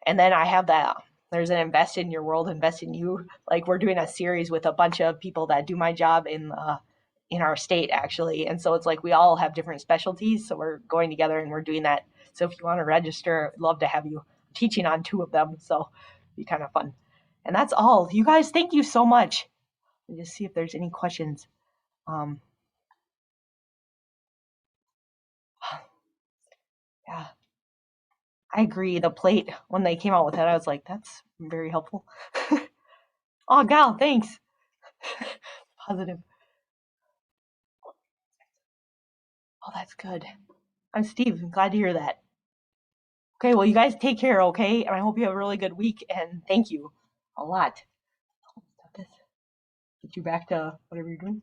And then I have that there's an invest in your world, invest in you. Like we're doing a series with a bunch of people that do my job in our state actually. And so it's like we all have different specialties. So we're going together and we're doing that. So if you want to register, I'd love to have you teaching on 2 of them. So it'd be kind of fun. And that's all. You guys, thank you so much. Let me just see if there's any questions. Yeah, I agree. The plate, when they came out with that, I was like, that's very helpful. Oh, gal, thanks. Positive. Oh, that's good. I'm Steve. I'm glad to hear that. Okay, well, you guys take care, okay? And I hope you have a really good week, and thank you a lot. Stop this. Get you back to whatever you're doing.